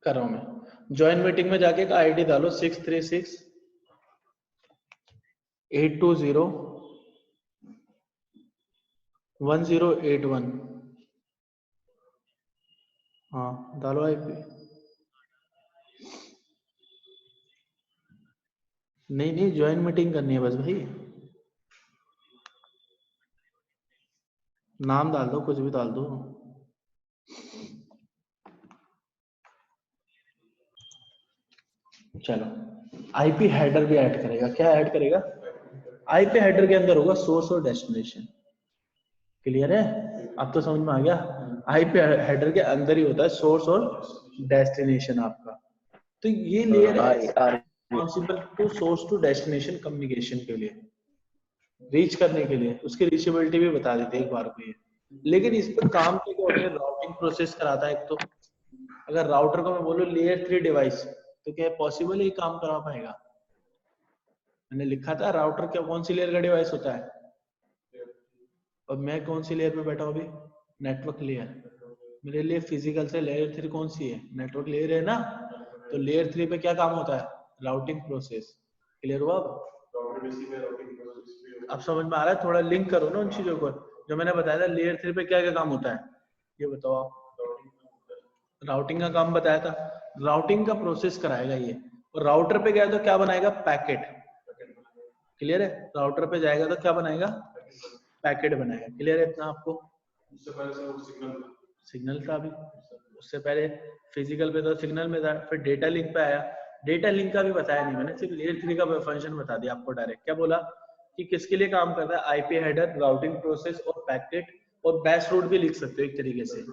कर रहा हूं मैं। ज्वाइन मीटिंग में जाके एक आईडी डालो 636 820 1081। हाँ डालो आईपी। नहीं ज्वाइन मीटिंग करनी है बस भाई। नाम डाल दो, कुछ भी डाल दो। चलो आईपी हेडर भी ऐड करेगा। क्या ऐड करेगा? आईपी हेडर के अंदर होगा सोर्स और डेस्टिनेशन। क्लियर है? अब तो समझ में आ गया। आईपी हेडर के अंदर ही होता है सोर्स और डेस्टिनेशन आपका। तो ये लेयर है responsible to source to destination communication के लिए, रीच करने के लिए। उसकी रीचेबिलिटी भी बता देते एक बार को ये। लेकिन इस पर काम के लिए राउटिंग प्रोसेस कराता है एक तो। अगर राउटर को मैं बोलूं लेयर 3 डिवाइस, तो क्या पॉसिबल है ये काम करा पाएगा? मैंने लिखा था राउटर क्या कौन सी लेयर का डिवाइस होता है, और मैं कौन सी लेयर पे बैठा हूं अभी? Network layer. मेरे लिए फिजिकल से लेयर 3 कौन सी है? नेटवर्क लेयर है ना। तो लेयर 3 पे क्या काम होता है? Routing process. क्लियर हुआ? अब समझ में आ रहा है? थोड़ा लिंक करो ना उन चीजों को जो मैंने बताया था। लेयर 3 पे क्या क्या काम होता है ये बताओ आप। राउटिंग का काम बताया था। राउटिंग का प्रोसेस कराएगा ये। और राउटर पे गया तो क्या बनाएगा? पैकेट। क्लियर है? राउटर पे जाएगा तो क्या बनाएगा? पैकेट बनाएगा। क्लियर है इतना आपको? सिग्नल था अभी। उससे पहले फिजिकल पे तो सिग्नल में था, फिर डेटा लिंक पे आया। डेटा लिंक का भी बताया नहीं मैंने, सिर्फ लेयर 3 का फंक्शन बता दिया आपको डायरेक्ट। क्या बोला कि किसके लिए काम करता है? आईपी हेडर, राउटिंग प्रोसेस और पैकेट, और बैश रूट भी लिख सकते हो एक तरीके से।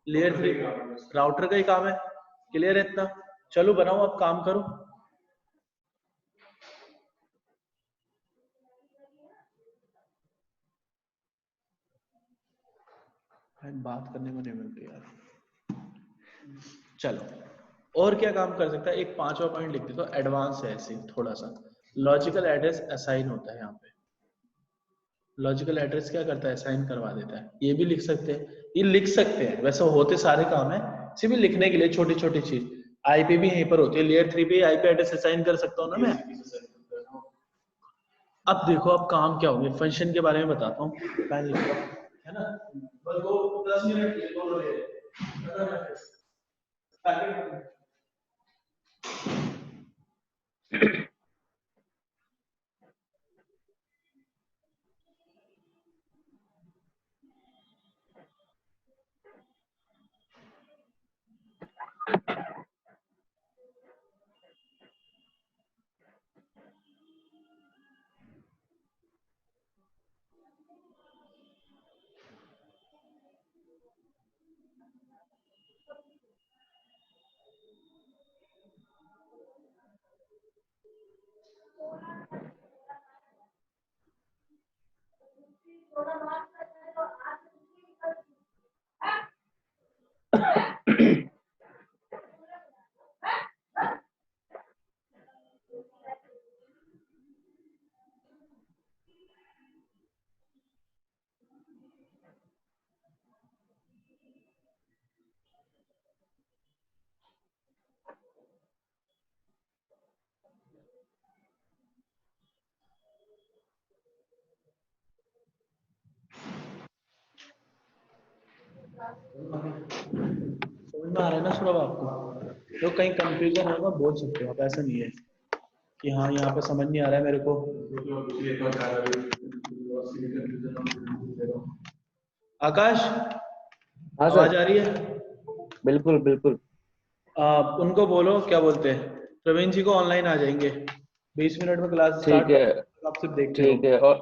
लेयर 3 राउटर का ही काम है। क्लियर है इतना? चलो बनाओ, अब काम करो। बात करने को नहीं मिलती यार। चलो और क्या काम कर सकता है? एक 5वां पॉइंट लिख देता हूं, एडवांस है ऐसे थोड़ा सा। लॉजिकल एड्रेस असाइन होता है यहाँ पे। लॉजिकल एड्रेस क्या करता है? असाइन करवा देता है। ये भी लिख सकते हैं, ये लिख सकते हैं। वैसे होते सारे काम है, सिर्फ लिखने के लिए छोटी छोटी चीज। आईपी भी यहीं पर होती है। लेयर 3 पे आईपी एड्रेस असाइन कर सकता हूँ ना मैं। अब देखो अब काम क्या होंगे, फंक्शन के बारे में बताता हूँ। है ना? बस 10 मिनट के दोनों ले। समझ में आ रहा है ना सौरभ आपको? तो कहीं कंफ्यूजन होगा बोल सकते हो आप, ऐसा नहीं है कि हाँ यहाँ पे समझ नहीं आ रहा है मेरे को। आकाश हाँ आवाज सर। आ रही है? बिल्कुल बिल्कुल। उनको बोलो, क्या बोलते हैं, प्रवीण जी को ऑनलाइन आ जाएंगे 20 मिनट में क्लास ठीक स्टार्ट है। कर। आप सिर्फ देखते ठीक रहो। है।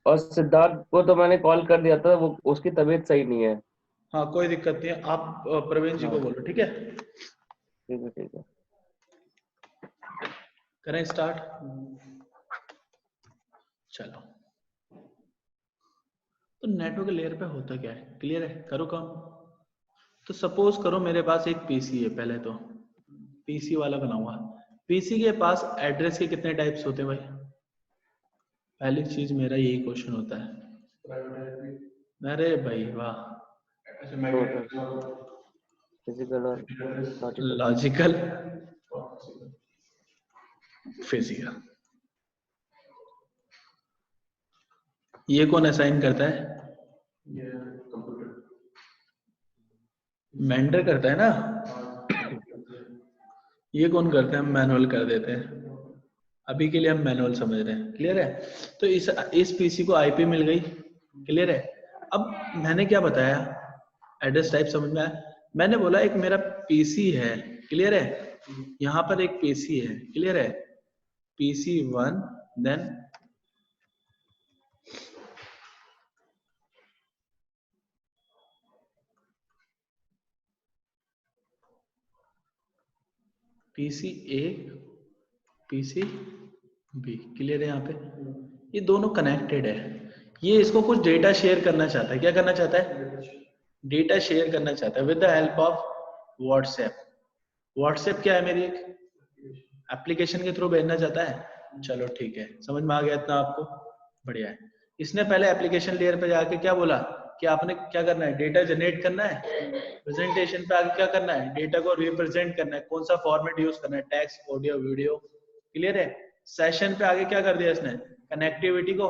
और सिद्धार्थ को तो मैंने कॉल कर दिया था, वो उसकी तबीयत सही नहीं है। हाँ कोई दिक्कत नहीं है, आप प्रवीण जी को हाँ बोलो, ठीक है? ठीक है ठीक है। करें स्टार्ट? चलो तो नेटवर्क लेयर पे होता क्या है, क्लियर है? करो काम। तो सपोज करो मेरे पास एक पीसी है। पहले तो पीसी वाला बनाऊंगा। पीसी के पास एड्रेस के कितने टाइप्स होते हैं भाई? पहली चीज मेरा यही क्वेश्चन होता है। अरे भाई वाह। तो सर फिजिकल और लॉजिकल। Logical, physical. ये कौन असाइन करता है? मेंटर करता है ना। ये कौन करता है? हम मैनुअल कर देते हैं। अभी के लिए हम मैनुअल समझ रहे हैं। क्लियर है? तो इस पीसी को आईपी मिल गई। क्लियर है? अब मैंने क्या बताया? एड्रेस टाइप समझ में आया? मैंने बोला एक मेरा पीसी है। क्लियर है? यहाँ पर एक पीसी है। क्लियर है? पीसी 1 देन पीसी ए, पीसी बी। क्लियर है? यहाँ पे ये दोनों कनेक्टेड है। ये इसको कुछ डेटा शेयर करना चाहता है। क्या करना चाहता है? डेटा शेयर करना चाहता है with the help of WhatsApp. WhatsApp क्या है? मेरी एक एप्लीकेशन के थ्रू भेजना चाहता है। चलो ठीक है, समझ में आ गया इतना आपको? बढ़िया है। इसने पहले एप्लीकेशन लेयर पे जाके क्या बोला कि आपने क्या करना है? डेटा जनरेट करना है। प्रेजेंटेशन पे आगे क्या करना है? डेटा को रिप्रेजेंट करना है। कौन सा फॉर्मेट यूज करना है? Text, audio, video. क्लियर है? सेशन पे आगे क्या कर दिया इसने? कनेक्टिविटी को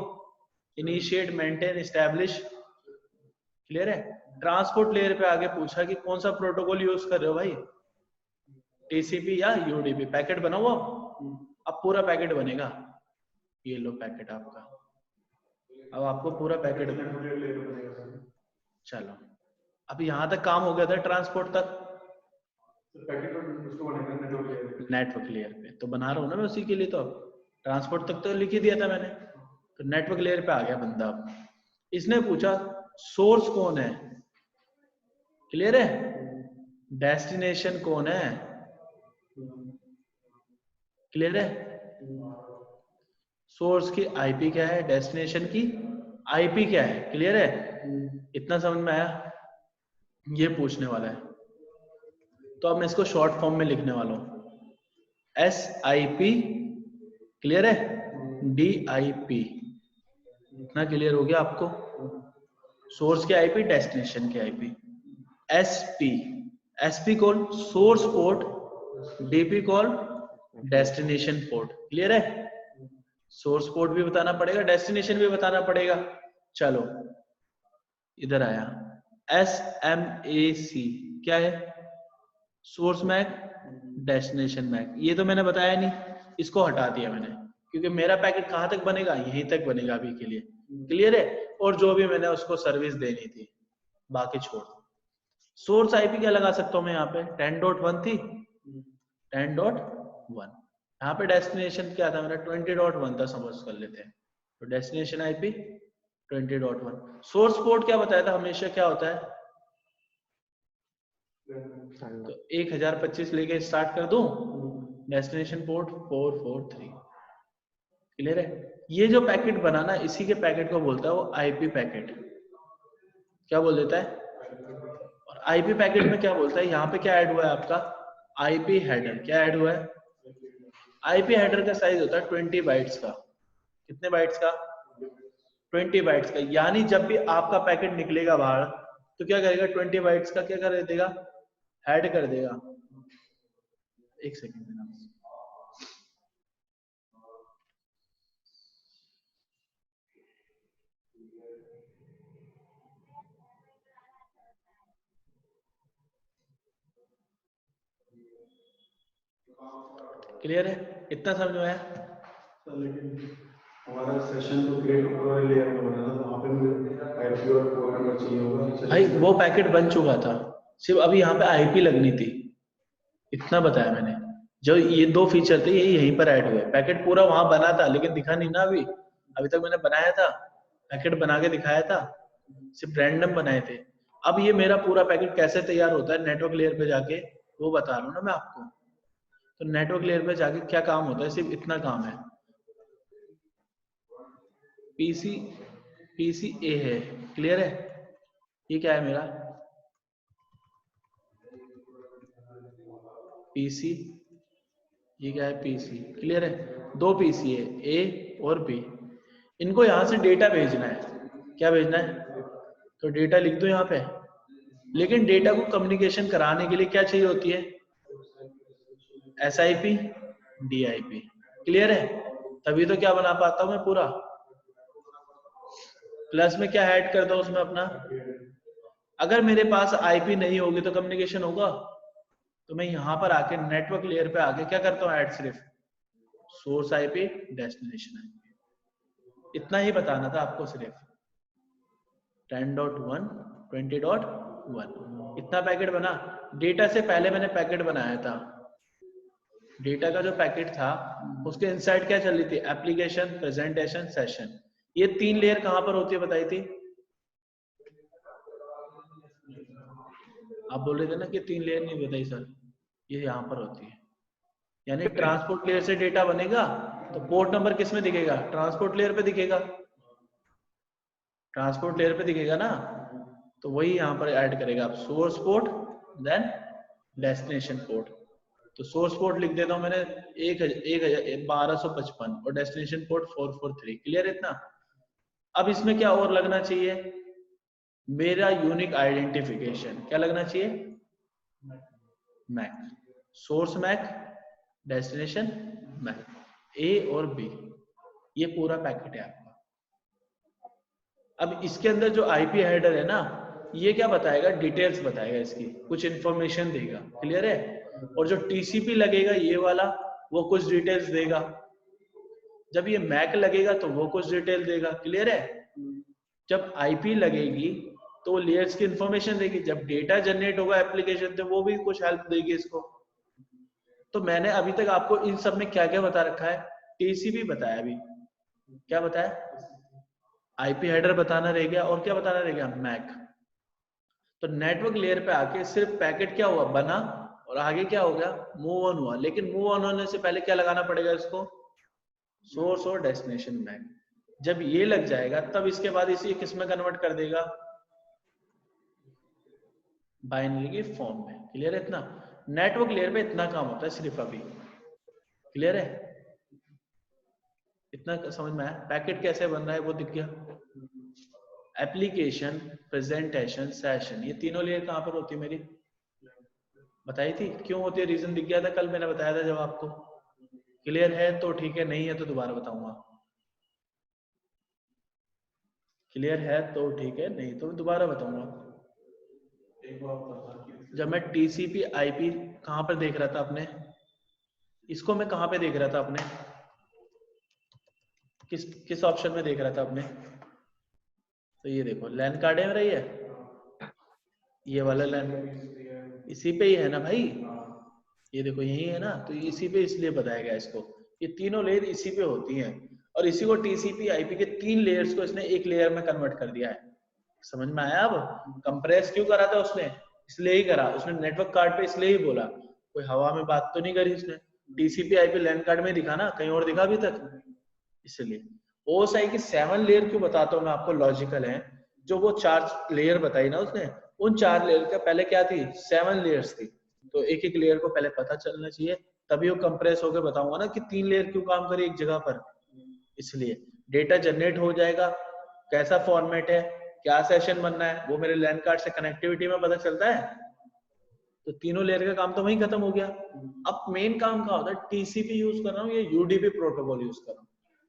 इनिशिएट, मेंटेन, एस्टैब्लिश। क्लियर है? ट्रांसपोर्ट लेयर पे आगे पूछा कि कौन सा प्रोटोकॉल यूज कर रहे हो भाई, टीसीपी या यूडीपी। पैकेट बनाओ। अब पूरा पैकेट बनेगा। ये लो पैकेट आपका। अब आपको पूरा पैकेट। चलो, अब यहां तक काम हो गया था, ट्रांसपोर्ट तक। नेटवर्क लेयर पे तो बना रहा हूँ ना मैं उसी के लिए। तो अब ट्रांसपोर्ट तक तो लिख ही दिया था मैंने। तो नेटवर्क लेयर पे आ गया बंदा। अब इसने पूछा सोर्स कौन है। क्लियर है? डेस्टिनेशन कौन है? क्लियर है? सोर्स की आईपी क्या है? डेस्टिनेशन की आईपी क्या है? क्लियर है? इतना समझ में आया? ये पूछने वाला है। तो अब मैं इसको शॉर्ट फॉर्म में लिखने वाला हूं, SIP। क्लियर है? DIP। इतना क्लियर हो गया आपको? सोर्स की आईपी, डेस्टिनेशन की IP. SP call source port, DP call destination port. Clear है? सोर्स पोर्ट भी बताना पड़ेगा, डेस्टिनेशन भी बताना पड़ेगा। चलो इधर आया, SMAC क्या है? Source MAC, destination MAC. ये तो मैंने बताया नहीं, इसको हटा दिया मैंने, क्योंकि मेरा पैकेट कहां तक बनेगा? यहीं तक बनेगा अभी के लिए। क्लियर है? और जो भी मैंने उसको सर्विस देनी थी बाकी छोड़। सोर्स आईपी क्या लगा सकता हूं मैं यहाँ पे? 10.1 थी, 10.1। यहाँ पे डेस्टिनेशन क्या था मेरा? 20.1 था, समझ कर लेते हैं। तो डेस्टिनेशन आईपी 20.1। सोर्स पोर्ट क्या बताया था हमेशा? क्या होता है? तो 1025 लेके स्टार्ट कर दूं। Destination port 443। क्लियर है? ये जो पैकेट बना ना, इसी के पैकेट को बोलता है वो आईपी पैकेट। क्या बोल देता है? और आईपी पैकेट में क्या बोलता है? यहाँ पे क्या ऐड हुआ है आपका? IP header. क्या ऐड हुआ है? आईपी हेडर का साइज होता है 20 बाइट्स का। कितने बाइट्स का? 20 बाइट्स का। यानी जब भी आपका पैकेट निकलेगा बाहर तो क्या करेगा? 20 बाइट्स का क्या कर देगा? हेड कर देगा। एक सेकेंड देना। क्लियर है? इतना समझ में आया? लेकिन हमारा सेशन तो क्रिएट ऊपर लेयर में बना था, वहां पे मुझे आईपी और फोन नंबर चाहिए होगा। भाई वो पैकेट बन चुका था, सिर्फ अभी यहाँ पे आईपी लगनी थी। इतना बताया मैंने। जो ये दो फीचर थे ये यहीं पर ऐड हुए। पैकेट पूरा वहां बना था लेकिन दिखा नहीं ना अभी। अभी तक मैंने बनाया था, पैकेट बना के दिखाया था, सिर्फ रैंडम बनाए थे। अब ये मेरा पूरा पैकेट कैसे तैयार होता है नेटवर्क लेयर पे जाके, वो बता रहा हूँ ना मैं आपको। तो नेटवर्क लेयर पे जाके क्या काम होता है? सिर्फ इतना काम है। पीसी ए है। क्लियर है? ये क्या है मेरा? पीसी। ये क्या है? पीसी। क्लियर है? दो पीसी है, ए और बी। इनको यहां से डेटा भेजना है। क्या भेजना है? तो डेटा लिख दो यहाँ पे, लेकिन डेटा को कम्युनिकेशन कराने के लिए क्या चाहिए होती है? SIP, DIP। क्लियर है? तभी तो क्या बना पाता हूं मैं पूरा। प्लस में क्या ऐड करता हूं उसमें अपना। अगर मेरे पास IP नहीं होगी तो कम्युनिकेशन होगा? तो मैं यहां पर आके नेटवर्क लेयर पे आके क्या करता हूं? ऐड सिर्फ सोर्स IP, डेस्टिनेशन IP। इतना ही बताना था आपको सिर्फ। 10.1, 20.1 इतना पैकेट बना। डेटा से पहले मैंने पैकेट बनाया था। डेटा का जो पैकेट था उसके इनसाइड क्या चल रही थी? Application, presentation, session. ये 3 लेयर कहां पर होती है बताई थी? आप बोल रहे थे ना कि 3 लेयर नहीं बताई सर, ये यहां पर होती है। यानी ट्रांसपोर्ट लेयर से डेटा बनेगा तो पोर्ट नंबर किस में दिखेगा? ट्रांसपोर्ट लेयर पे दिखेगा। ट्रांसपोर्ट लेयर पे दिखेगा ना, तो वही यहां पर ऐड करेगा आप source port then destination port. तो सोर्स पोर्ट लिख देता हूं मैंने 1255 और डेस्टिनेशन पोर्ट 443। क्लियर है इतना? अब इसमें क्या और लगना चाहिए? मेरा यूनिक आइडेंटिफिकेशन। क्या लगना चाहिए? MAC. Source MAC, destination MAC, A और B। ये पूरा पैकेट है आपका। अब इसके अंदर जो IP हेडर है ना, ये क्या बताएगा? डिटेल्स बताएगा, इसकी कुछ इंफॉर्मेशन देगा। क्लियर है? और जो TCP लगेगा ये वाला, वो कुछ डिटेल्स देगा। जब ये मैक लगेगा तो वो कुछ डिटेल देगा। क्लियर है? जब IP लगेगी तो लेयर्स की इंफॉर्मेशन देगी। जब डेटा जनरेट होगा एप्लीकेशन से, वो भी कुछ हेल्प देगी इसको। तो मैंने अभी तक आपको इन सब में क्या क्या बता रखा है? TCP बताया। अभी क्या बताया? IP हेडर बताना रह गया, और क्या बताना रह गया? मैक। तो नेटवर्क लेयर पे आके सिर्फ पैकेट क्या हुआ? बना, और आगे क्या हो गया? मूव ऑन हुआ। लेकिन मूव ऑन होने से पहले क्या लगाना पड़ेगा इसको? सोर्स और डेस्टिनेशन मैक। जब ये लग जाएगा तब इसके बाद इसे किस में कन्वर्ट कर देगा? बाइनरी की फॉर्म में। क्लियर है इतना? नेटवर्क लेयर पे इतना काम होता है सिर्फ अभी। क्लियर है? इतना समझ में आया? पैकेट कैसे बन रहा है वो दिख गया। एप्लीकेशन, प्रेजेंटेशन, सेशन, ये तीनों लेयर कहां पर होती है मेरी? बताई थी क्यों होती है? रीजन दिख गया था, कल मैंने बताया था जब आपको। क्लियर है तो ठीक है, नहीं है तो दोबारा बताऊंगा। क्लियर है तो ठीक है, नहीं तो दोबारा बताऊंगा। जब मैं TCP IP कहां पर देख रहा था अपने, इसको मैं कहां पे देख रहा था अपने? किस ऑप्शन में देख रहा था अपने? तो ये देखो लैन कार्ड है मेरा, ये वाला लैन इसी पे ही है ना भाई। ये देखो यही है ना, तो इसी पे इसलिए बताया गया इसको। ये तीनों लेयर इसी पे होती हैं, और इसी को TCP IP के 3 लेयर्स को इसने एक लेयर में कन्वर्ट कर दिया है। समझ में आया? अब कंप्रेस क्यों करा था उसने? इसलिए ही करा उसने। नेटवर्क कार्ड पे इसलिए ही बोला, कोई हवा में बात तो नहीं करी उसने। TCP IP लैन कार्ड में दिखा ना, कहीं और दिखा अभी तक? इसलिए OSI की 7 लेयर क्यों बताता हूँ मैं आपको? लॉजिकल है। जो वो 4 लेयर बताई ना उसने, उन 4 लेयर का पहले क्या थी? 7 लेयर्स थी। तो एक एक लेयर को पहले पता चलना चाहिए, तभी वो कंप्रेस होकर बताऊंगा ना कि 3 लेयर क्यों काम करे एक जगह पर। इसलिए डेटा जनरेट हो जाएगा, कैसा फॉर्मेट है, क्या सेशन बनना है, वो मेरे लैन कार्ड से कनेक्टिविटी में पता चलता है। तो तीनों लेयर का काम तो वहीं खत्म हो गया। अब मेन काम क्या होता है? TCP यूज कर रहा हूँ या UDP प्रोटोकॉल यूज कर रहा हूँ?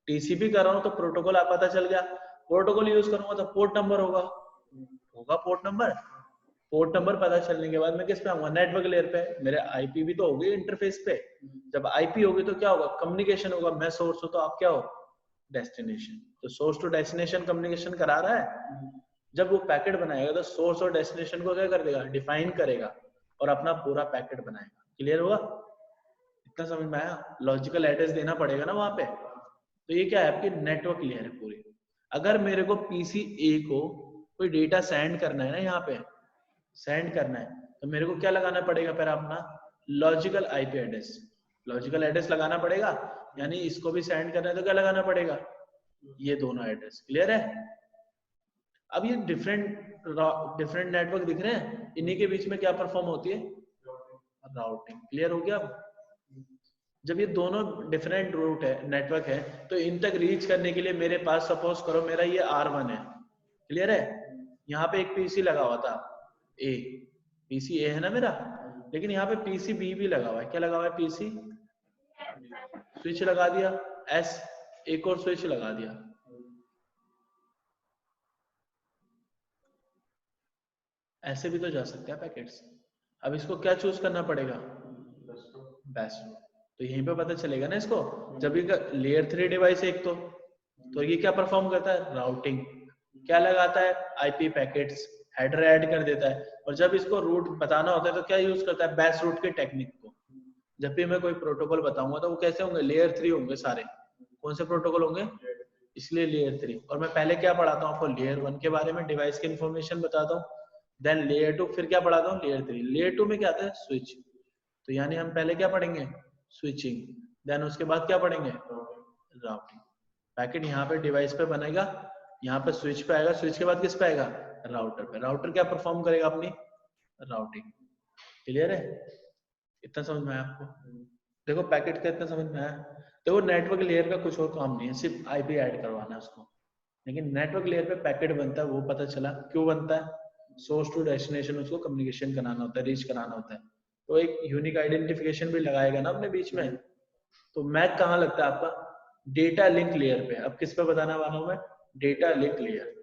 TCP कर रहा हूँ तो प्रोटोकॉल आप पता चल गया। प्रोटोकॉल यूज करूंगा तो पोर्ट नंबर होगा पोर्ट नंबर। पोर्ट नंबर पता चलने के बाद मैं किस पे आऊंगा? नेटवर्क लेयर पे। मेरे IP भी तो होगी इंटरफेस पे। जब IP होगी तो क्या होगा? कम्युनिकेशन होगा। मैं सोर्स हूं तो आप क्या हो? डेस्टिनेशन। तो सोर्स टू डेस्टिनेशन कम्युनिकेशन करा रहा है। जब वो पैकेट बनाएगा तो सोर्स और डेस्टिनेशन को क्या कर देगा? डिफाइन करेगा और अपना पूरा पैकेट बनाएगा। क्लियर हुआ? इतना समझ में आया? लॉजिकल एड्रेस देना पड़ेगा ना वहां पे। तो ये क्या है? आपकी नेटवर्क लेयर है पूरी। अगर मेरे को PC A को कोई डेटा सेंड करना है ना, यहाँ पे सेंड करना है, तो मेरे को क्या लगाना पड़ेगा? फिर अपना logical IP address. Logical address लगाना पड़ेगा, यानी इसको भी सेंड करना है तो क्या लगाना पड़ेगा? ये दोनों एड्रेस। क्लियर है? अब ये डिफरेंट नेटवर्क दिख रहे हैं, इन्हीं के बीच में क्या परफॉर्म होती है? राउटिंग। क्लियर हो गया? जब ये दोनों डिफरेंट रूट है, नेटवर्क है, तो इन तक रीच करने के लिए मेरे पास सपोज करो मेरा ये R1 है। क्लियर है? यहाँ पे एक PC लगा हुआ था, ए, पीसी ए है ना मेरा, लेकिन यहाँ पे पीसी बी भी लगा हुआ है। क्या लगा हुआ है? पीसी, स्विच लगा दिया, एस एक और स्विच लगा दिया। ऐसे भी तो जा सकते हैं पैकेट्स। अब इसको क्या चूज करना पड़ेगा? बेस्ट। तो यहीं पे पता चलेगा ना इसको, जब ये लेयर 3 डिवाइस है एक तो ये क्या परफॉर्म करता है? राउटिंग। क्या लगाता है? आईपी पैकेट्स, हेडर ऐड कर देता है। और जब इसको रूट बताना होता है तो क्या यूज करता है? बेस्ट रूट के टेक्निक को। जब भी मैं कोई प्रोटोकॉल बताऊंगा तो वो कैसे होंगे? लेयर 3 होंगे सारे। कौन से प्रोटोकॉल होंगे? इसलिए लेयर 3। और मैं पहले क्या पढ़ाता हूँ आपको? लेयर 1 के बारे में, डिवाइस की इंफॉर्मेशन बताता हूँ, देन लेयर 2, फिर क्या पढ़ाता हूँ? लेयर 3। लेयर 2 में क्या आता है? स्विच। तो यानी हम पहले क्या पढ़ेंगे? स्विचिंग। देन उसके बाद क्या पढ़ेंगे? राउटिंग। पैकेट यहाँ पे डिवाइस पे बनेगा, यहाँ पे स्विच पे आएगा, स्विच के बाद किस पे आएगा? राउटर पे। राउटर क्या परफॉर्म करेगा? अपनी राउटिंग। क्लियर है? इतना समझ में आया आपको? देखो पैकेट का इतना समझ में आया। देखो नेटवर्क लेयर का कुछ और काम नहीं है, सिर्फ आईपी ऐड करवाना है उसको। लेकिन नेटवर्क लेयर पे पैकेट बनता है, वो पता चला क्यों बनता है? सोर्स टू डेस्टिनेशन उसको कम्युनिकेशन कराना होता है, रीच कराना होता है। तो एक यूनिक आइडेंटिफिकेशन भी लगाएगा ना अपने बीच में। तो मैक कहाँ लगता है आपका? डेटा लिंक लेयर पे। अब किस पे बताने वाला हूं मैं? Data link layer.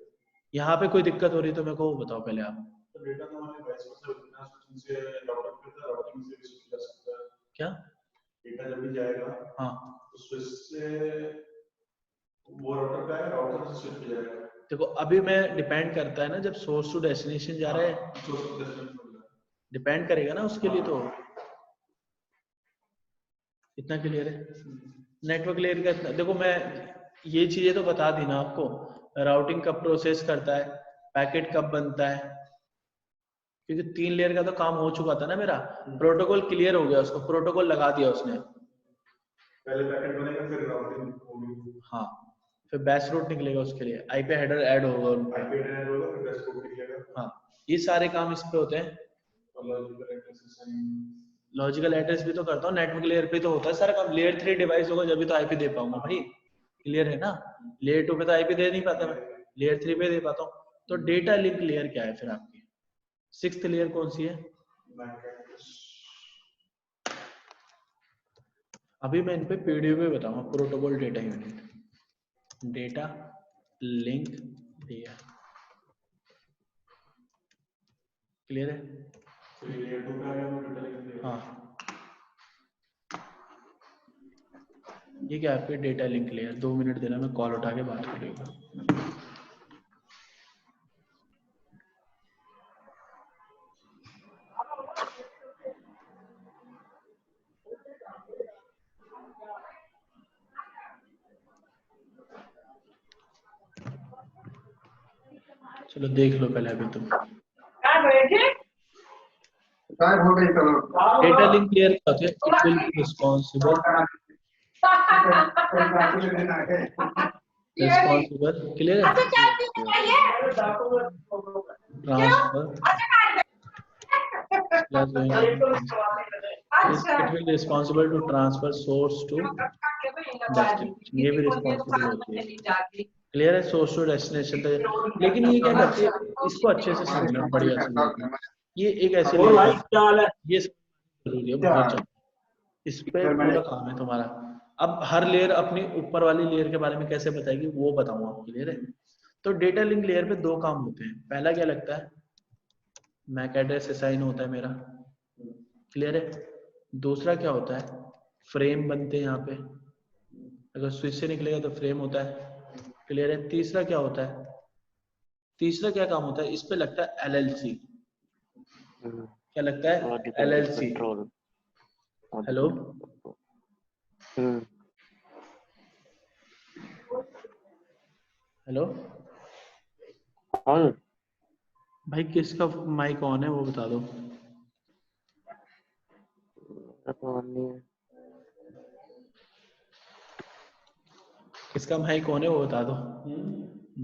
यहाँ पे कोई दिक्कत हो रही तो मेरे को बताओ पहले आप। तो डेटा तो हमारे वाइस वर्सा बिना स्विचिंग से राउटर पे था, राउटिंग से भी स्विच जा सकता है। क्या डेटा जब भी जाएगा हाँ तो स्विच से वो राउटर पे आएगा, राउटर से स्विच पे जाएगा। देखो अभी मैं डिपेंड करता है ना, जब सोर्स टू डेस्टिनेशन जा रहा है सोर्स टू डेस्टिनेशन डिपेंड करेगा ना उसके लिए। तो इतना क्लियर है? नेटवर्क लेयर का इतना देखो, मैं ये चीजें तो बता दी ना आपको। राउटिंग कब प्रोसेस करता है, पैकेट कब बनता है, क्योंकि 3 लेयर का तो काम हो चुका था ना मेरा। प्रोटोकॉल क्लियर हो गया, उसको प्रोटोकॉल लगा दिया उसने। पहले पैकेट बनेगा फिर राउटिंग होगी। हाँ, फिर बेस रूट निकलेगा उसके लिए, आईपी हेडर ऐड होगा उनका। आईपी हेडर होगा फिर बेस रूट निकलेगा। हाँ, ये सारे काम इस पे होते हैं। लॉजिकल एड्रेस, लॉजिकल एड्रेस भी तो करता हूँ, नेटवर्क लेयर पे तो होता है सारा काम। लेयर 3 डिवाइस होगा जब भी तो आईपी दे पाऊंगा भाई। क्लियर है ना? लेयर 2 पे तो आईपी दे नहीं पाता मैं, लेयर 3 पे दे पाता हूँ। तो डेटा लिंक लेयर क्या है फिर आपकी? 6th लेयर कौन सी है? अभी मैं इन पे पीडीयू पे बताऊंगा। Protocol data unit, data link layer. Clear है? लेयर 2 पे आ गया वो डेटा लिंक लेयर। हाँ, ये क्या है आपके? Data link layer. 2 मिनट देना, मैं कॉल उठा के बात करूंगा। चलो देख लो पहले अभी तुम। डेटा लिंक लेयर क्या होती है? It will be responsible clear है? It will be responsible to transfer source to destination. ये भी रिस्पॉन्सिबल होती है। क्लियर है? सोर्स टू डेस्टिनेशन तक। लेकिन ये क्या करती है, इसको अच्छे से समझना बढ़िया से। ये एक ऐसी लेयर है, ये जरूरी है बहुत ज्यादा, इस पे पूरा काम है तुम्हारा। अब हर लेयर अपनी ऊपर वाली लेयर के बारे में कैसे बताएगी वो बताऊंगा आपको। क्लियर है? तो डेटा लिंक लेयर पे 2 काम होते हैं। पहला क्या लगता है? मैक एड्रेस असाइन होता है मेरा। क्लियर है? दूसरा क्या होता है? फ्रेम बनते हैं यहाँ पे, अगर स्विच से निकलेगा तो फ्रेम होता है। क्लियर है? तीसरा क्या होता है? तीसरा क्या काम होता है? इस पे लगता है एलएलसी। क्या लगता है? एलएलसी। हेलो, हेलो भाई, किसका माइक ऑन है वो बता दो। किसका माइक ऑन है वो बता दो।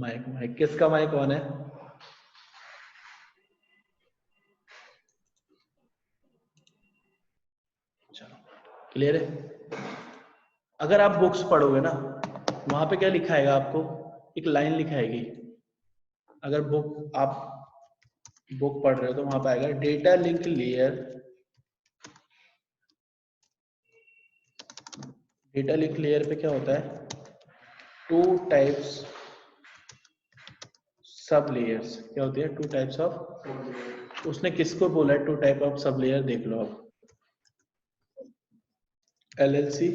माइक माइक किसका माइक ऑन है? चलो क्लियर है? अगर आप बुक्स पढ़ोगे ना, वहां पे क्या लिखाएगा आपको? एक लाइन लिखाएगी। अगर बुक आप बुक पढ़ रहे हो तो वहां पे आएगा data link layer. Data link layer पे क्या होता है, टू टाइप्स सब लेयर्स। क्या होती है, टू टाइप्स ऑफ। उसने किसको बोला है two type of sub layer, देख लो अब। LLC,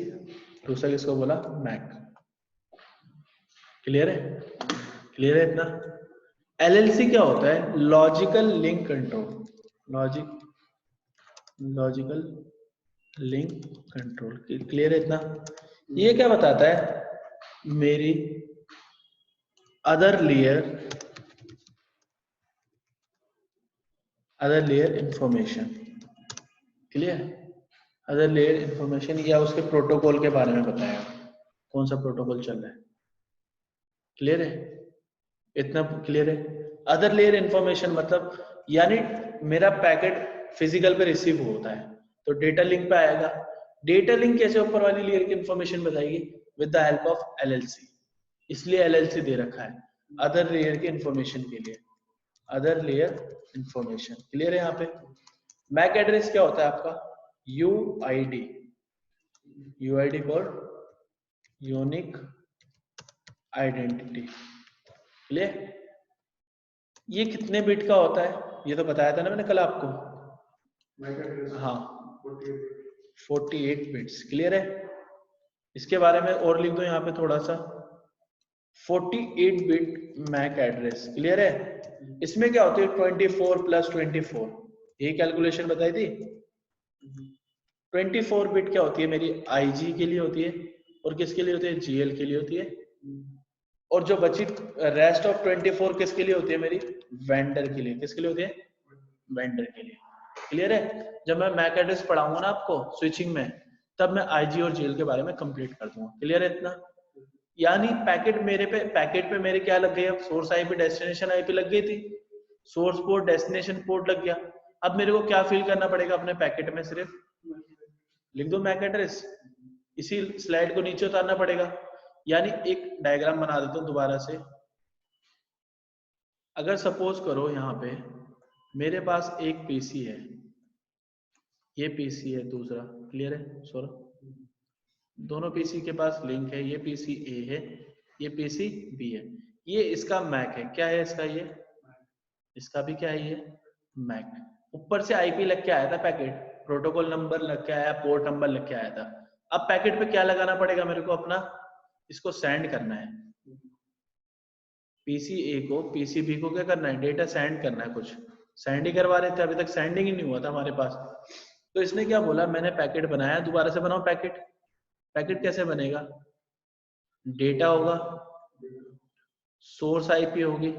दूसरा किसको बोला, मैक। क्लियर है, क्लियर है इतना। LLC क्या होता है, logical link control. Logical link control, clear है इतना। ये क्या बताता है, मेरी other layer information. Clear, other layer information या उसके प्रोटोकॉल के बारे में बताया, कौन सा प्रोटोकॉल चल रहा है। क्लियर है, इतना क्लियर है। अदर लेयर इंफॉर्मेशन मतलब यानी मेरा पैकेट फिजिकल पे रिसीव होता है तो डेटा लिंक पे आएगा। डेटा लिंक कैसे ऊपर वाली लेयर की इंफॉर्मेशन बताएगी, with the help of LLC। इसलिए LLC दे रखा है अदर लेयर की इंफॉर्मेशन के लिए, अदर लेयर इंफॉर्मेशन। क्लियर है यहाँ पे। मैक एड्रेस क्या होता है आपका, UID for unique identity. Clear, ये कितने बिट का होता है, ये तो बताया था ना मैंने कल आपको। हाँ, 48 बिट्स। क्लियर है, इसके बारे में और लिख दो यहाँ पे थोड़ा सा, 48 बिट मैक एड्रेस। क्लियर है, इसमें क्या होती है 24 + 24, ये कैलकुलेशन बताई थी। 24 बिट क्या होती है मेरी, IG के लिए होती है, और किसके लिए होती है, GL के लिए होती है। और जो बची रेस्ट ऑफ 24 किसके लिए होती है मेरी, वेंडर के लिए। किसके लिए होती है, वेंडर के लिए। क्लियर है, जब मैं मैक एड्रेस पढ़ाऊंगा ना आपको स्विचिंग में, तब मैं IG और GL के बारे में कंप्लीट कर दूंगा। क्लियर है इतना। यानी पैकेट पे मेरे क्या लग गई, अब सोर्स IP डेस्टिनेशन IP लग गई थी, सोर्स पोर्ट डेस्टिनेशन पोर्ट लग गया। अब मेरे को क्या फिल करना पड़ेगा अपने पैकेट में, सिर्फ लिख दो मैक एड्रेस, इसी स्लाइड को नीचे उतारना पड़ेगा। यानी एक डायग्राम बना देता हूं दोबारा से। अगर सपोज करो यहाँ पे मेरे पास एक PC है, ये PC है दूसरा। क्लियर है सौरभ, दोनों PC के पास लिंक है, ये PC A है, ये PC B है, ये इसका मैक है। क्या है इसका, ये इसका भी क्या है, ये मैक। ऊपर से IP लग के आया था पैकेट, प्रोटोकॉल नंबर लग के आया, पोर्ट नंबर लग के आया था। अब पैकेट पे क्या लगाना पड़ेगा मेरे को, अपना इसको सेंड करना है। PC A को PC B को क्या करना है, डेटा सेंड करना है। कुछ सेंड ही करवा रहे थे, अभी तक सेंडिंग ही नहीं हुआ था हमारे पास। तो इसने क्या बोला, मैंने पैकेट बनाया, दोबारा से बनाओ पैकेट। पैकेट कैसे बनेगा, डेटा होगा, सोर्स IP होगी,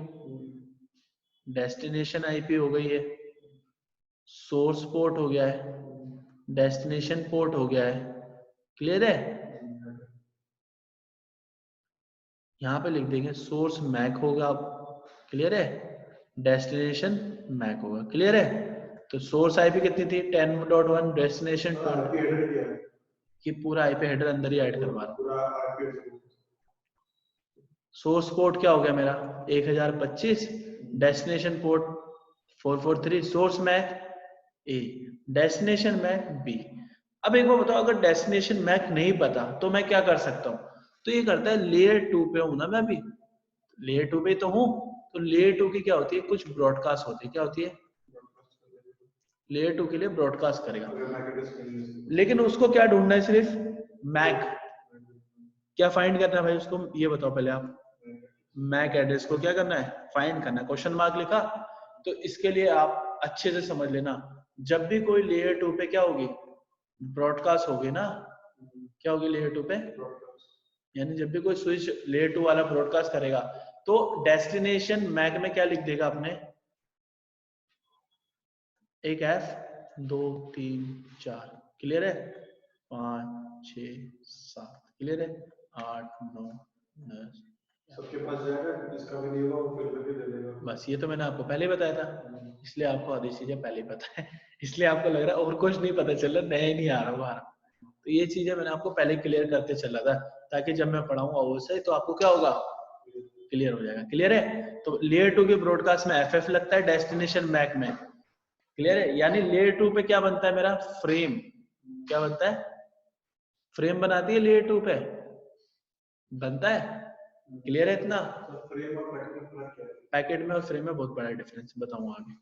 डेस्टिनेशन IP हो गई है, सोर्स पोर्ट हो गया है, डेस्टिनेशन पोर्ट हो गया है। क्लियर है, यहाँ पे लिख देंगे सोर्स मैक होगा। क्लियर है, डेस्टिनेशन मैक होगा। क्लियर है, तो सोर्स IP कितनी थी 10.1, डेस्टिनेशन 20। कि पूरा IP हेडर अंदर ही ऐड करवा रहा हूं। सोर्स पोर्ट क्या हो गया मेरा 1025, destination port 443, source MAC A, destination MAC B। अब एक बार बताओ, अगर डेस्टिनेशन मैक नहीं पता तो मैं क्या कर सकता हूँ, तो ये करता है लेयर 2 पे हूं ना मैं अभी, लेयर 2 पे तो हूं, तो लेयर 2 की क्या होती है, कुछ ब्रॉडकास्ट होती है। क्या होती है, लेयर 2 के लिए ब्रॉडकास्ट करेगा, लेकिन उसको क्या ढूंढना है, सिर्फ मैक। क्या फाइंड करना है भाई उसको, ये बताओ पहले आप। मैक एड्रेस को क्या करना है, फाइंड करना है। क्वेश्चन मार्क लिखा, तो इसके लिए आप अच्छे से समझ लेना, जब भी कोई लेयर 2 पे क्या होगी, ब्रॉडकास्ट होगी ना। क्या होगी लेयर 2 पे, यानी जब भी कोई स्विच लेयर 2 वाला ब्रॉडकास्ट करेगा तो डेस्टिनेशन मैक में क्या लिख देगा आपने, एक F 2 3 4। क्लियर है, 5 6 7। क्लियर है, 8 9 10। सबके पास जाएगा, इसका भी नहीं होगा वो फिर करके दे देगा। बस ये तो मैंने आपको पहले ही बताया था, इसलिए आपको आधी चीजें पहले ही पता है, इसलिए आपको लग रहा है और कुछ नहीं पता चल रहा, नया ही नहीं आ रहा बाहर। तो ये चीजें मैंने आपको पहले क्लियर करते चला था, ताकि जब मैं पढ़ाऊंगा वो सही तो आपको क्या होगा, क्लियर हो जाएगा। क्लियर है? तो लेयर 2 के ब्रॉडकास्ट में एफएफ लगता है, डेस्टिनेशन मैक में। क्लियर है? यानी लेयर 2 पे क्या बनता है मेरा? फ्रेम। क्या बनता है? फ्रेम बनाती है लेयर 2 पे, बनता है। क्लियर है इतना? फ्रेम और पैकेट में फर्क क्या है? पैकेट में और फ्रेम में बहुत बड़ा डिफरेंस बताऊंगा आगे।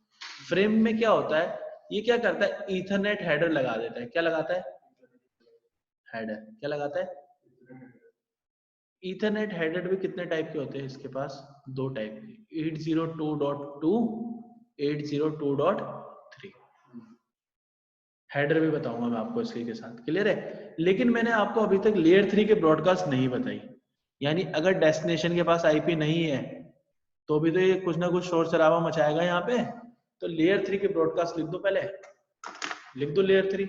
फ्रेम में क्या होता है, ये क्या करता है, ईथरनेट हेडर लगा देता है। क्या लगाता है? हेडर। क्या लगाता है? ईथरनेट हेडर भी कितने टाइप के होते हैं इसके पास? 2 टाइप के, 802.2, 802.3। हेडर भी बताऊंगा मैं आपको इसी के साथ। क्लियर है? लेकिन मैंने आपको अभी तक लेयर 3 के ब्रॉडकास्ट नहीं बताई। यानी अगर डेस्टिनेशन के पास आईपी नहीं है तो भी तो ये कुछ ना कुछ शोर शराबा मचाएगा यहाँ पे। तो लेयर 3 के ब्रॉडकास्ट लिख दो, पहले लिख दो लेयर 3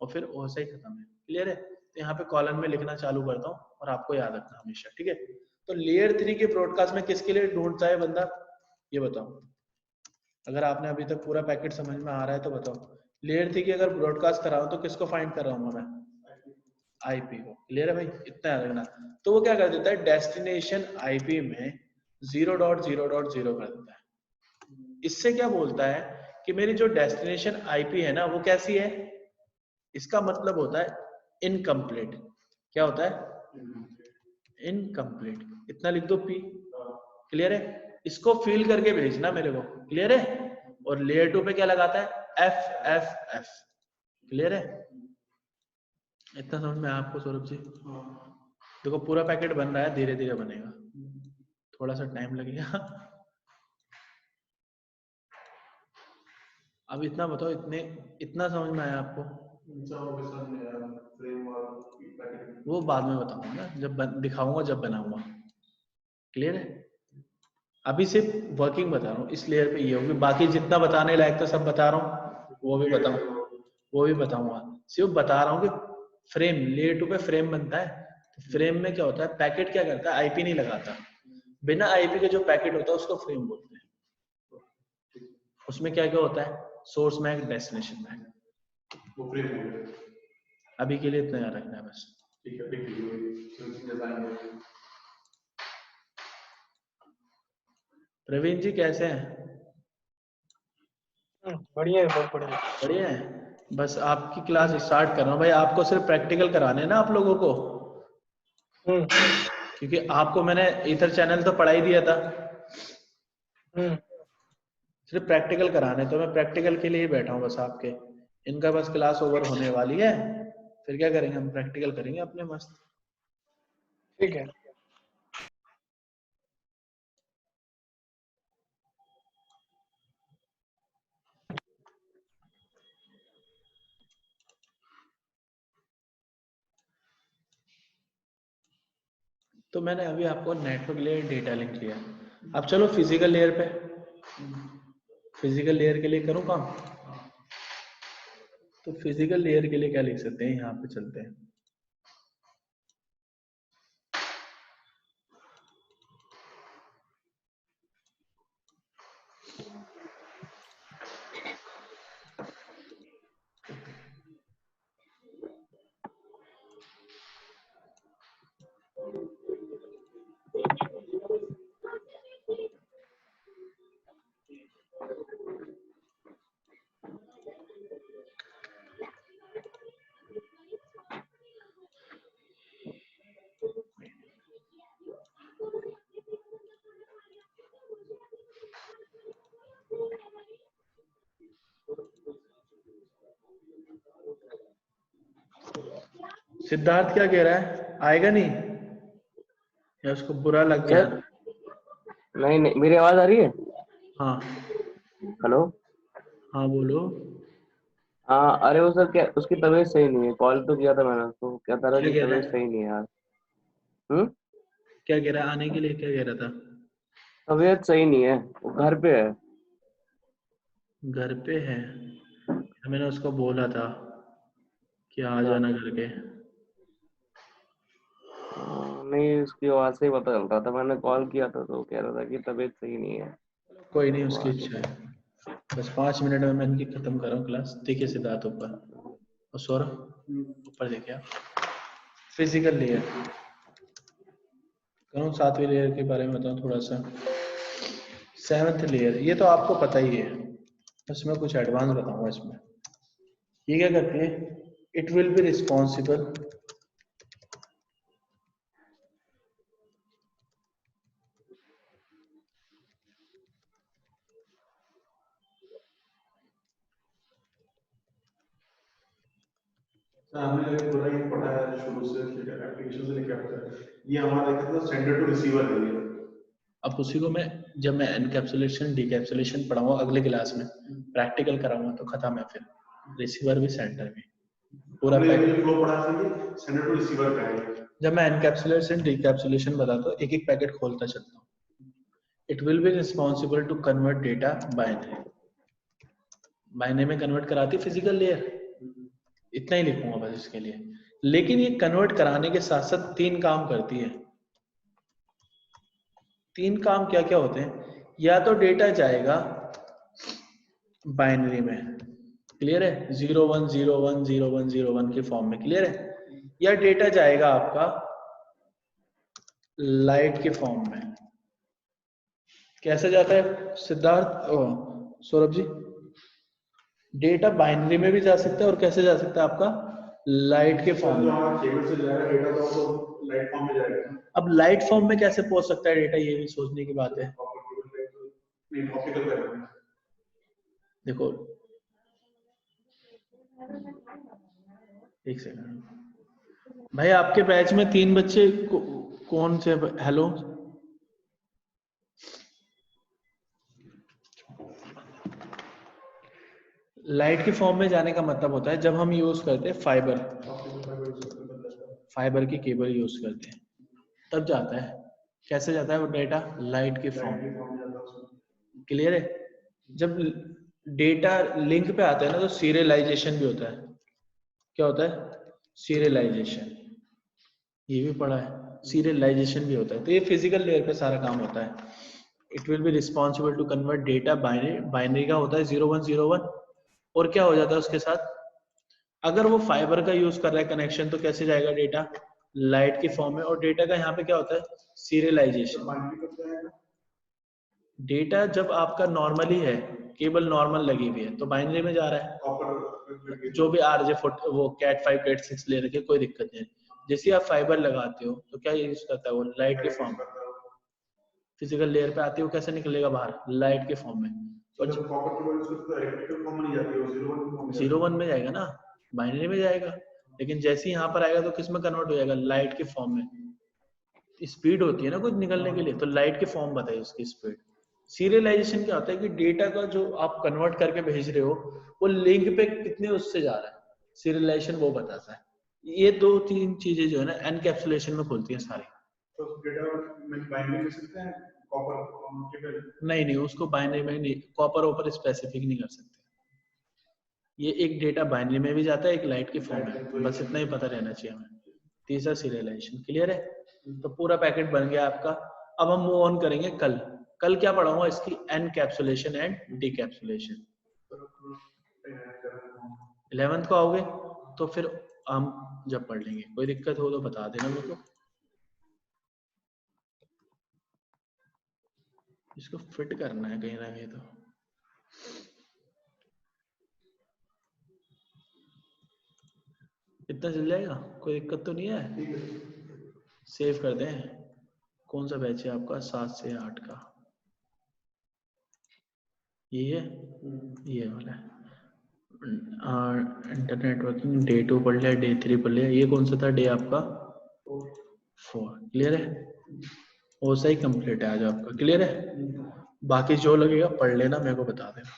और फिर वैसे ही खत्म है। क्लियर है? तो यहाँ पे कॉलम में लिखना चालू करता हूँ और आपको याद रखना हमेशा। ठीक है? तो लेयर 3 के ब्रॉडकास्ट में किसके लिए ढूंढता है बंदा, ये बताओ। अगर आपने अभी तक पूरा पैकेट समझ में आ रहा है तो बताओ। लेयर 3 की अगर ब्रॉडकास्ट कर रहा हूँ तो किसको फाइंड कर रहा हूँ मैं? आईपी को। क्लियर है भाई? इतना याद रखना। तो वो क्या कर देता है, डेस्टिनेशन आईपी में 0.0.0 कर देता है। इससे क्या बोलता है कि मेरी जो डेस्टिनेशन आईपी है ना वो कैसी है, इसका मतलब होता है इनकम्प्लीट। क्या होता है? इनकम्प्लीट। इतना लिख दो पी। क्लियर है? इसको फिल करके भेजना मेरे को। क्लियर है? और लेयर 2 पे क्या लगाता है? F F F. क्लियर है? इतना समझ में आपको सौरभ जी? देखो पूरा पैकेट बन रहा है, धीरे धीरे बनेगा, थोड़ा सा टाइम लगेगा। अब इतना बताओ, इतना समझ में आया आपको? वो बाद में बताऊंगा जब दिखाऊंगा, जब बनाऊंगा। क्लियर है? अभी सिर्फ वर्किंग बता रहा हूँ, इस लेयर पे ये होगी, बाकी जितना बताने लायक था सब बता रहा हूँ, वो भी बताऊंगा। सिर्फ बता रहा हूँ कि फ्रेम, लेयर 2 पे फ्रेम बनता है। तो फ्रेम में क्या होता है, पैकेट क्या करता है, आईपी नहीं लगाता। बिना आईपी के जो पैकेट होता है उसको फ्रेम बोलते हैं। उसमें क्या क्या होता है, सोर्स मैक, डेस्टिनेशन मैक, वो फ्रेम हो गया। अभी के लिए इतना याद रखना है बस। ठीक है? प्रवीण जी कैसे हैं? बढ़िया है, बहुत बढ़िया। बढ़िया है। बस आपकी क्लास स्टार्ट कर रहा हूँ भाई, आपको सिर्फ प्रैक्टिकल कराने हैं ना आप लोगों को, क्योंकि आपको मैंने ईथर चैनल तो पढ़ा ही दिया था, सिर्फ प्रैक्टिकल कराने। तो मैं प्रैक्टिकल के लिए ही बैठा हूँ बस आपके। इनका बस क्लास ओवर होने वाली है, फिर क्या करेंगे हम, प्रैक्टिकल करेंगे अपने मस्त। ठीक है। तो मैंने अभी आपको नेटवर्क लेयर, डेटा लिंक लिया। अब चलो फिजिकल लेयर पे, फिजिकल लेयर के लिए करूँ काम। तो फिजिकल लेयर के लिए क्या लिख सकते हैं, यहाँ पे चलते हैं। सिद्धार्थ क्या कह रहा है, आएगा नहीं या उसको बुरा लग गया? नहीं नहीं, मेरी आवाज आ रही है? हाँ हेलो। हाँ बोलो। हाँ, अरे वो सर क्या, उसकी तबीयत सही नहीं है। कॉल तो किया था मैंने उसको, क्या था क्या कि कह रहा तबीयत है, सही नहीं है यार। क्या कह रहा है, आने के लिए क्या कह रहा था? तबीयत सही नहीं है, वो घर पे है। घर पे है? मैंने उसको बोला था कि आ क्या? जाना करके। नहीं, उसकी आवाज से ही पता चल रहा था। मैंने कॉल किया था तो वो कह रहा था कि तबीयत सही नहीं है। कोई नहीं, तो उसकी आ इच्छा नहीं है। बस 5 मिनट में मैं इनकी खत्म कर रहा हूँ क्लास। देखिए सिद्धार्थ ऊपर, और सौरभ ऊपर देखिए आप। फिजिकल लेयर, करूँ 7वीं लेयर के बारे में बताऊँ थोड़ा सा। 7th लेयर ये तो आपको पता ही है, इसमें कुछ एडवांस बताऊंगा। इसमें ये क्या करती है, इट विल बी रिस्पॉन्सिबल हमने एक पूरा ये पढ़ा है शुरू से लेकर एप्लीकेशन से लेकर अब तक, ये हमारा एक तो सेंडर टू रिसीवर है ये। अब उसी को मैं जब मैं एनकैप्सुलेशन डीकैप्सुलेशन पढ़ाऊंगा अगले क्लास में, प्रैक्टिकल कराऊंगा तो खत्म है फिर, रिसीवर भी सेंडर भी पूरा पैकेट। फ्लो पढ़ा था सेंडर टू रिसीवर का है। जब मैं एनकैप्सुलेशन डीकैप्सुलेशन बताता हूँ एक एक पैकेट खोलता चलता हूँ। It will be responsible to convert data binary, binary में कन्वर्ट कराती फिजिकल लेयर, इतना ही लिखूंगा बस इसके लिए। लेकिन ये कन्वर्ट कराने के साथ साथ 3 काम करती है। 3 काम क्या क्या होते हैं, या तो डेटा जाएगा बाइनरी में, क्लियर है, 01010101 के फॉर्म में, क्लियर है, या डेटा जाएगा आपका लाइट के फॉर्म में। कैसे जाता है सिद्धार्थ, सौरभ जी? डेटा बाइनरी में भी जा सकता है और कैसे जा सकता है आपका लाइट के फॉर्म में। केबल से जाएगा डेटा तो लाइट फॉर्म में जाएगा। अब लाइट फॉर्म में कैसे पहुंच सकता है डेटा, ये भी सोचने की बात है। देखो एक सेकंड भाई, आपके बैच में 3 बच्चे कौन से, हेलो लाइट के फॉर्म में जाने का मतलब होता है जब हम यूज करते हैं फाइबर की केबल यूज करते हैं तब जाता है। कैसे जाता है वो डेटा, लाइट के फॉर्म में, क्लियर है। जब डेटा लिंक पे आता है ना तो सीरियलाइजेशन भी होता है। क्या होता है? सीरियलाइजेशन, ये भी पढ़ा है, सीरियलाइजेशन भी होता है। तो ये फिजिकल लेयर पे सारा काम होता है। It will be responsible to convert data binary, binary का होता है 0101, और क्या हो जाता है उसके साथ, अगर वो फाइबर का यूज कर रहा है कनेक्शन तो कैसे जाएगा डेटा, लाइट के फॉर्म में। और डेटा का यहाँ पे क्या होता है, सीरियलाइजेशन। डेटा जब आपका नॉर्मली है, केबल नॉर्मल लगी हुई है तो बाइनरी में जा रहा है, जो भी आरजे वो कैट 5 कैट 6 ले रखे, कोई दिक्कत नहीं है। जैसे आप फाइबर लगाते हो तो क्या यूज करता है वो, लाइट के फॉर्म में, फिजिकल लेयर पे आती है, वो कैसे निकलेगा बाहर, लाइट के फॉर्म में। और 01 में जाएगा ना, बाइनरी में जाएगा। लेकिन जैसे ही यहाँ पर आएगा तो किस में कन्वर्ट हो जाएगा, लाइट के फॉर्म में। स्पीड होती है ना कुछ निकलने के लिए, तो लाइट के फॉर्म बताइए उसकी स्पीड। सीरियलाइजेशन क्या होता है कि डेटा का जो आप कन्वर्ट करके भेज रहे हो वो लिंक पे कितने उससे जा रहा है, सीरियलाइजेशन वो बताता है। ये 2-3 चीजें जो है ना एनकैप्सुलेशन में खुलती है सारी। तो डेटा में बाइनरी कर सकते हैं कॉपर केबल? नहीं, उसको बाइनरी में नहीं, कॉपर ओपर स्पेसिफिक नहीं कर सकते। ये एक डेटा बाइनरी में भी जाता है, एक लाइट के फॉर्म में, बस इतना ही पता रहना चाहिए हमें। तीसरा सीरियलाइजेशन, क्लियर है। तो पूरा पैकेट बन गया आपका। अब हम मूव ऑन करेंगे कल क्या पढ़ाऊंगा, इसकी एनकैप्सुलेशन एंड डीकैप्सुलेशन। 11th को आओगे तो फिर हम जब पढ़ लेंगे, कोई दिक्कत हो तो बता देना मेरे को। इसको फिट करना है कहीं ना कहीं, तो इतना चल जाएगा, कोई दिक्कत तो नहीं है। सेव कर दें। कौन सा बैच है आपका, 7 से 8 का? ये है, ये वाला है। इंटरनेट वर्किंग डे 2 पढ़ लिया, डे 3 पढ़ लिया। ये कौन सा था डे आपका, 4, क्लियर है। वो सही कंप्लीट है आज आपका, क्लियर है। बाकी जो लगेगा पढ़ लेना, मेरे को बता देना।